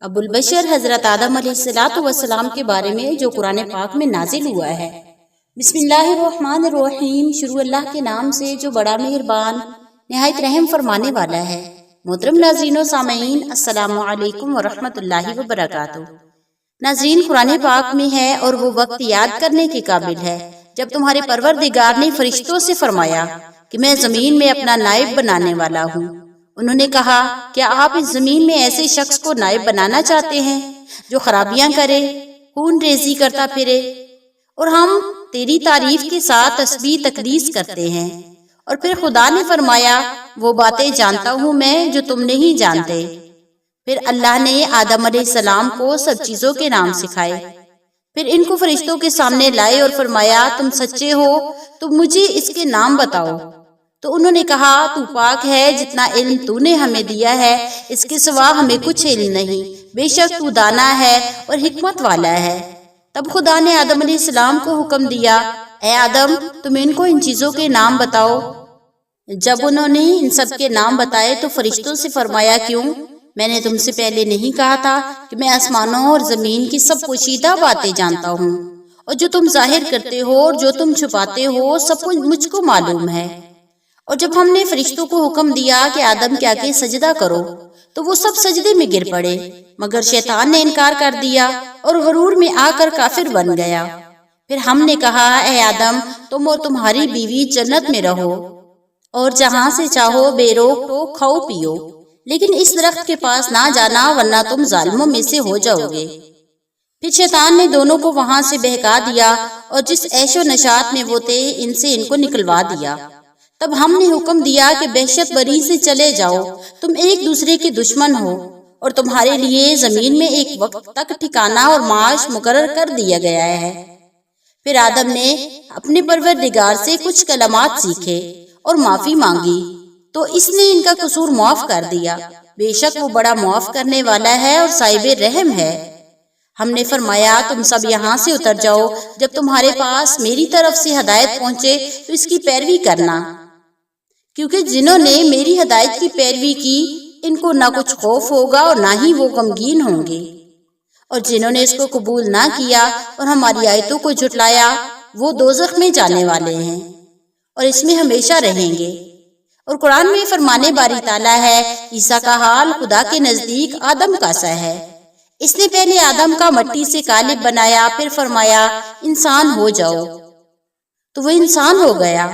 ابو البشر حضرت آدم علیہ السلام کے بارے میں جو قرآن پاک میں نازل ہوا ہے۔ بسم اللہ الرحمن الرحیم، شروع اللہ کے نام سے جو بڑا مہربان نہایت رحم فرمانے والا ہے۔ محترم ناظرین و سامعین، السلام علیکم ورحمۃ اللہ وبرکاتہ۔ ناظرین، قرآن پاک میں ہے اور وہ وقت یاد کرنے کے قابل ہے جب تمہارے پروردگار نے فرشتوں سے فرمایا کہ میں زمین میں اپنا نائب بنانے والا ہوں۔ انہوں نے کہا، کیا آپ اس زمین میں ایسے شخص کو نائب بنانا چاہتے ہیں جو خرابیاں کرے، خون ریزی کرتا پھرے؟ اور ہم تیری تعریف کے ساتھ تسبیح تقدیس کرتے ہیں۔ اور پھر خدا نے فرمایا، وہ باتیں جانتا ہوں میں جو تم نہیں جانتے۔ پھر اللہ نے آدم علیہ السلام کو سب چیزوں کے نام سکھائے۔ پھر ان کو فرشتوں کے سامنے لائے اور فرمایا، تم سچے ہو تو مجھے اس کے نام بتاؤ۔ تو انہوں نے کہا، تو پاک ہے، جتنا علم تو نے ہمیں دیا ہے اس کے سوا ہمیں کچھ علم نہیں، بے شک تو دانا ہے اور حکمت والا ہے۔ تب خدا نے آدم علیہ السلام کو حکم دیا، اے آدم، تم ان کو ان چیزوں کے نام بتاؤ۔ جب انہوں نے ان سب کے نام بتائے تو فرشتوں سے فرمایا، کیوں؟ میں نے تم سے پہلے نہیں کہا تھا کہ میں آسمانوں اور زمین کی سب پوشیدہ باتیں جانتا ہوں، اور جو تم ظاہر کرتے ہو اور جو تم چھپاتے ہو سب کچھ مجھ کو معلوم ہے۔ اور جب ہم نے فرشتوں کو حکم دیا کہ آدم کے آگے سجدہ کرو تو وہ سب سجدے میں گر پڑے، مگر شیطان نے انکار کر دیا اور غرور میں آ کر کافر بن گیا۔ پھر ہم نے کہا، اے آدم، تم اور تمہاری بیوی جنت میں رہو اور جہاں سے چاہو بے روک ٹوک کھاؤ پیو، لیکن اس درخت کے پاس نہ جانا ورنہ تم ظالموں میں سے ہو جاؤ گے۔ پھر شیطان نے دونوں کو وہاں سے بہکا دیا اور جس عیش و نشاط میں وہ تھے ان سے ان کو نکلوا دیا۔ تب ہم نے حکم دیا کہ دہشت بری سے چلے جاؤ، تم ایک دوسرے کے دشمن ہو، اور تمہارے لیے زمین میں ایک وقت تک ٹھکانہ اور معاش مقرر کر دیا گیا ہے۔ پھر آدم نے اپنے پروردگار سے کچھ کلمات سیکھے اور معافی مانگی تو اس نے ان کا قصور معاف کر دیا۔ بے شک وہ بڑا معاف کرنے والا ہے اور صاحب رحم ہے۔ ہم نے فرمایا، تم سب یہاں سے اتر جاؤ، جب تمہارے پاس میری طرف سے ہدایت پہنچے تو اس کی پیروی کرنا، کیونکہ جنہوں نے میری ہدایت کی پیروی کی ان کو نہ کچھ خوف ہوگا اور نہ ہی وہ غمگین ہوں گے، اور جنہوں نے اس کو قبول نہ کیا اور ہماری آیتوں کو جھٹلایا وہ دوزخ میں جانے والے ہیں اور اس میں ہمیشہ رہیں گے۔ اور قرآن میں فرمانے باری تعالیٰ ہے، عیسیٰ کا حال خدا کے نزدیک آدم کا سا ہے۔ اس نے پہلے آدم کا مٹی سے قالب بنایا، پھر فرمایا انسان ہو جاؤ، تو وہ انسان ہو گیا۔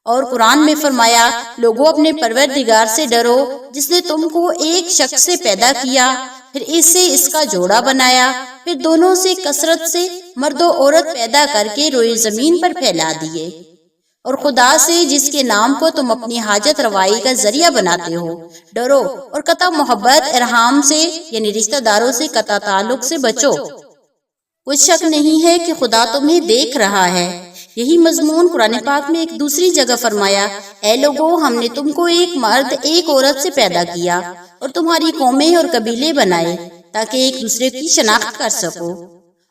اور قرآن میں فرمایا، لوگوں اپنے پروردگار سے ڈرو جس نے تم کو ایک شخص سے پیدا کیا، پھر اس سے اس کا جوڑا بنایا، پھر دونوں سے کثرت سے مرد و عورت پیدا کر کے روئے زمین پر پھیلا دیے۔ اور خدا سے جس کے نام کو تم اپنی حاجت روائی کا ذریعہ بناتے ہو ڈرو، اور قطع محبت ارحام سے یعنی رشتہ داروں سے قطع تعلق سے بچو۔ کچھ شک نہیں ہے کہ خدا تمہیں دیکھ رہا ہے۔ یہی مضمون قرآن پاک میں ایک دوسری جگہ فرمایا، اے لوگو، ہم نے تم کو ایک مرد ایک عورت سے پیدا کیا اور تمہاری قومیں اور قبیلے بنائے تاکہ ایک دوسرے کی شناخت کر سکو،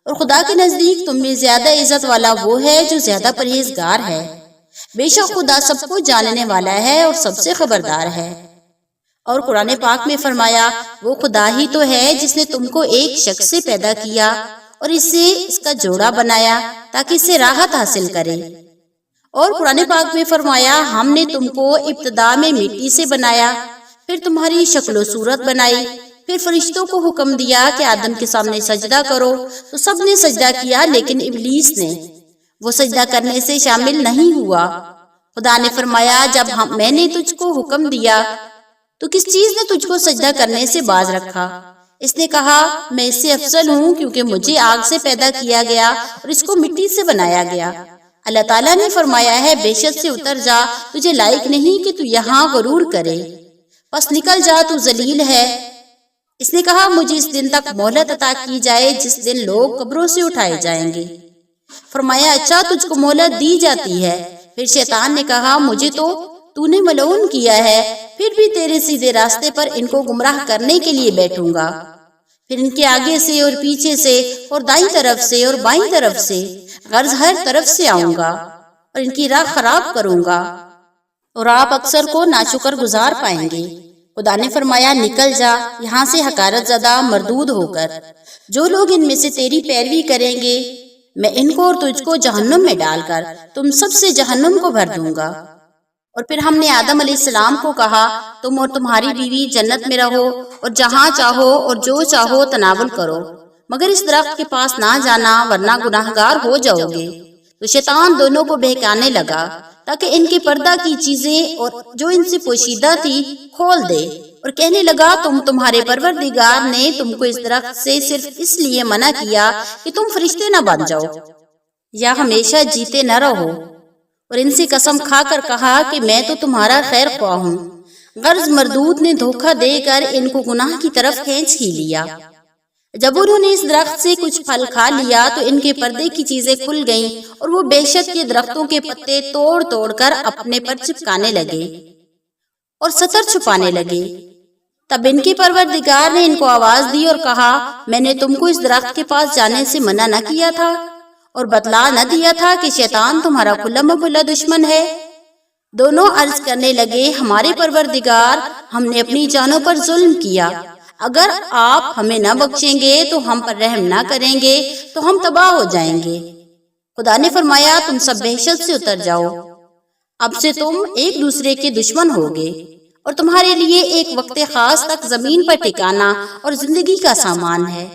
اور خدا کے نزدیک تم میں زیادہ عزت والا وہ ہے جو زیادہ پرہیزگار ہے۔ بے شک خدا سب کو جاننے والا ہے اور سب سے خبردار ہے۔ اور قرآن پاک میں فرمایا، وہ خدا ہی تو ہے جس نے تم کو ایک شخص سے پیدا کیا اور اس سے اس کا جوڑا بنایا تاکہ اس سے راحت حاصل کرے۔ اور قرآن پاک میں فرمایا، ہم نے تم کو ابتدا میں مٹی سے بنایا، پھر تمہاری شکل و صورت بنائی، پھر فرشتوں کو حکم دیا کہ آدم کے سامنے سجدہ کرو تو سب نے سجدہ کیا، لیکن ابلیس نے وہ سجدہ کرنے سے شامل نہیں ہوا۔ خدا نے فرمایا، جب میں نے تجھ کو حکم دیا تو کس چیز نے تجھ کو سجدہ کرنے سے باز رکھا؟ اس نے کہا، میں اس سے افضل ہوں کیونکہ مجھے آگ سے پیدا کیا گیا اور اس کو مٹی سے بنایا گیا۔ اللہ تعالیٰ نے فرمایا ہے، بہشت سے اتر جا، تجھے لائق نہیں کہ تو یہاں غرور کرے، پس نکل جا، تو ذلیل ہے۔ اس نے کہا، مجھے اس دن تک مہلت عطا کی جائے جس دن لوگ قبروں سے اٹھائے جائیں گے۔ فرمایا، اچھا، تجھ کو مہلت دی جاتی ہے۔ پھر شیطان نے کہا، مجھے تو نے ملعون کیا ہے، پھر بھی تیرے سیدھے راستے پر ان کو گمراہ کرنے کے لیے بیٹھوں گا، پھر ان کے آگے سے اور پیچھے سے اور دائیں طرف سے اور بائیں طرف سے غرض ہر طرف سے آؤں گا اور ان کی راہ خراب کروں گا، اور آپ اکثر کو ناشکر گزار پائیں گے۔ خدا نے فرمایا نکل جا یہاں سے حقارت زدہ مردود ہو کر، جو لوگ ان میں سے تیری پیروی کریں گے میں ان کو اور تجھ کو جہنم میں ڈال کر تم سب سے جہنم کو بھر دوں گا۔ اور پھر ہم نے آدم علیہ السلام کو کہا تم اور تمہاری بیوی جنت میں رہو اور جہاں چاہو اور جو چاہو تناول کرو، مگر اس درخت کے پاس نہ جانا ورنہ گناہگار ہو جاؤ گے۔ تو شیطان دونوں کو بہکانے لگا تاکہ ان کے پردہ کی چیزیں اور جو ان سے پوشیدہ تھی کھول دے، اور کہنے لگا تمہارے پروردگار نے تم کو اس درخت سے صرف اس لیے منع کیا کہ تم فرشتے نہ بن جاؤ یا ہمیشہ جیتے نہ رہو، اور ان سے قسم کھا کر کہا کہ میں تو تمہارا خیر خواہ ہوں۔ غرض مردود نے دھوکہ دے کر ان کو گناہ کی طرف کھینچ ہی لیا۔ جب انہوں نے اس درخت سے کچھ پھل کھا لیا تو ان کے پردے کی چیزیں کھل گئیں اور وہ بیشک کے درختوں کے پتے توڑ توڑ کر اپنے پر چپکانے لگے اور ستر چھپانے لگے۔ تب ان کے پروردگار نے ان کو آواز دی اور کہا میں نے تم کو اس درخت کے پاس جانے سے منع نہ کیا تھا اور بتلا نہ دیا تھا کہ شیطان تمہارا کھلا کھلا دشمن ہے؟ دونوں عرض کرنے لگے ہمارے پروردگار ہم نے اپنی جانوں پر ظلم کیا، اگر آپ ہمیں نہ بخشیں گے تو ہم پر رحم نہ کریں گے تو ہم تباہ ہو جائیں گے۔ خدا نے فرمایا تم سب بہشت سے اتر جاؤ، اب سے تم ایک دوسرے کے دشمن ہوگے اور تمہارے لیے ایک وقت خاص تک زمین پر ٹھکانا اور زندگی کا سامان ہے،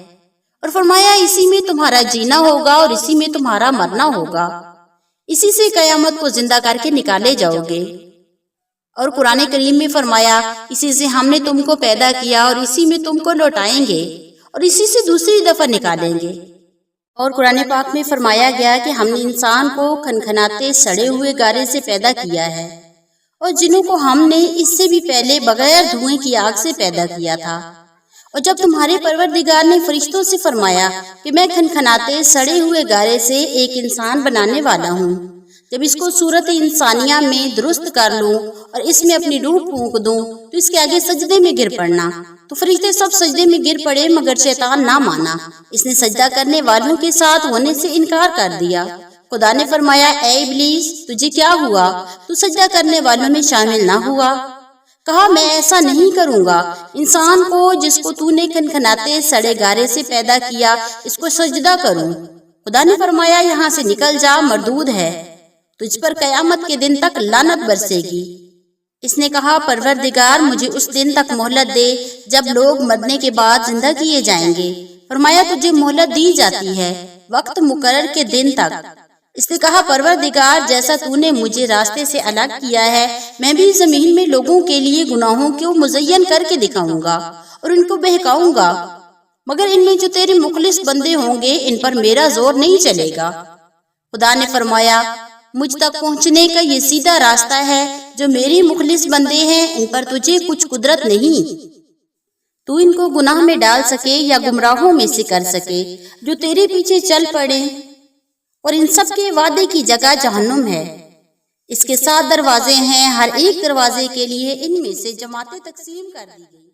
اور فرمایا اسی میں تمہارا جینا ہوگا اور اسی میں تمہارا مرنا ہوگا، اسی سے قیامت کو زندہ کر کے نکالے جاؤ گے۔ اور قرآن کریم میں فرمایا اسی سے ہم نے تم کو پیدا کیا اور اسی میں تم کو لوٹائیں گے اور اسی سے دوسری دفعہ نکالیں گے۔ اور قرآن پاک میں فرمایا گیا کہ ہم نے انسان کو کھنکھناتے سڑے ہوئے گارے سے پیدا کیا ہے، اور جنوں کو ہم نے اس سے بھی پہلے بغیر دھوئیں کی آگ سے پیدا کیا تھا۔ اور جب تمہارے پروردگار نے فرشتوں سے فرمایا کہ میں کھنکھناتے سڑے ہوئے گارے سے ایک انسان بنانے والا ہوں، جب اس کو صورت انسانیہ میں درست کر لوں اور اس میں اپنی روح پھونک دوں تو اس کے آگے سجدے میں گر پڑنا، تو فرشتے سب سجدے میں گر پڑے مگر شیطان نہ مانا، اس نے سجدہ کرنے والوں کے ساتھ ہونے سے انکار کر دیا۔ خدا نے فرمایا اے ابلیس تجھے کیا ہوا، تو سجدہ کرنے والوں میں شامل نہ ہوا؟ کہا میں ایسا نہیں کروں گا، انسان کو جس کو تو نے کھنکھناتے سڑے گارے سے پیدا کیا اس کو سجدہ کروں۔ خدا نے فرمایا یہاں سے نکل جا، مردود ہے، تجھ پر قیامت کے دن تک لعنت برسے گی۔ اس نے کہا پروردگار مجھے اس دن تک مہلت دے جب لوگ مرنے کے بعد زندہ کیے جائیں گے۔ فرمایا تجھے مہلت دی جاتی ہے وقت مقرر کے دن تک۔ اس نے کہا پروردگار جیسا تو نے مجھے راستے سے الگ کیا ہے میں بھی زمین میں لوگوں کے لیے گناہوں کو مزین کر کے دکھاؤں گا اور ان کو بہکاؤں گا، مگر ان میں جو تیرے مخلص بندے ہوں گے ان پر میرا زور نہیں چلے گا۔ خدا نے فرمایا مجھ تک پہنچنے کا یہ سیدھا راستہ ہے، جو میری مخلص بندے ہیں ان پر تجھے کچھ قدرت نہیں، تو ان کو گناہ میں ڈال سکے یا گمراہوں میں سے کر سکے جو تیرے پیچھے چل پڑے، اور ان سب کے وعدے کی جگہ جہنم ہے، اس کے 7 دروازے ہیں، ہر ایک دروازے کے لیے ان میں سے جماعتیں تقسیم کر دی گئی۔